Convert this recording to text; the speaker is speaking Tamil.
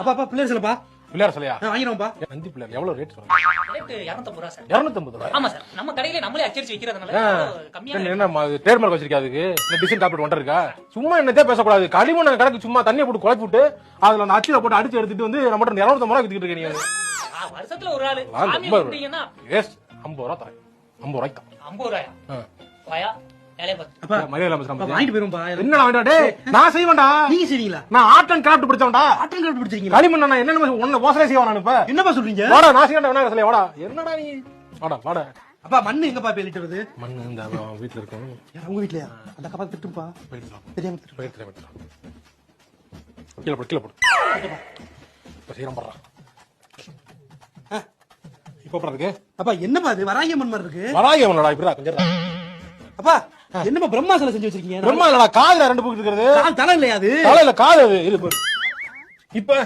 அப்பா பிள்ளையார் சிலைப்பா. பிள்ளையார் சிலையா? வாங்கிடுவோம்ப்பா. நந்தி பிள்ளையார் எவ்வளவு ரேட் சொல்றீங்க? ரேட் 250 ரூபா சார். 250 ரூபாய்? ஆமா சார். நம்ம கடையில நம்மளே அச்சடிச்சு விக்கிறதுனால கம்மியா. என்ன ட்ரேட் மார்க் வச்சிருக்கா அதுக்கு? இந்த டிசைன் கார்பெட் ஒன்றை இருக்கா? சும்மா என்னதே பேசக்கூடாது. களிமண் கடைக்கு சும்மா தண்ணியை போட்டு குழப்பி விட்டு அதுல அந்த அச்சில போட்டு அடிச்சு எடுத்துட்டு வந்து நம்ம 250 ரூபாய் வித்துக்கிட்டு இருக்கீங்க நீங்க. வருஷத்துல ஒரு ஆளு சாமி கும்பிட்டீங்கன்னா எஸ் 50 ரூபாய் தரேன். 50 ரூபாய்க்கு தான். 50 ரூபாயா? வாயா வேலைய பாத்து. அப்பா மரியாதை பேசுறேன். வாங்கிட்டு போயிருவோம்பா. என்னடா வேண்டா டேய், நான் செய்வேன்டா. நீங்க செய்வீங்களா? நான் ஆர்ட் அண்ட் கிராஃப்ட் படிச்சவன்டா. ஆர்ட் அண்ட் கிராஃப்ட் படிச்சிருக்கீங்க? களிமண் நான் என்னென்ன ஒண்ணு ஓசலை செய்வான் நான் இப்ப. என்னப்பா சொல்றீங்க? வாடா நான் செய்யறேன் விநாயகர் சிலை வாடா. என்னடா நீ? வாடா. அப்பா மண்ணு எங்கப்பா பேலிட்டு வருது? மண்ணு இந்த வீட்ல இருக்கு. யார் உங்க வீட்லயா? அந்த கப்பா திட்டுப்பா. தெரியாம திட்டு. கீழ போடு. இப்ப சீரம் பண்றான். இப்ப பண்றதுக்கு அப்பா என்னப்பா இது வராகிய மண் மாதிரி இருக்கு? வராகிய மண்ணடா இப்படிடா கொஞ்சம். அப்பா என்னப்பா பிரம்மா சிலை செஞ்சு வச்சிருக்கீங்க? பிரம்மா இல்லடா, காதுல 2 பூக்கு இருக்குது. தலை இல்லையா அது? தலையில காது அது. இது இப்ப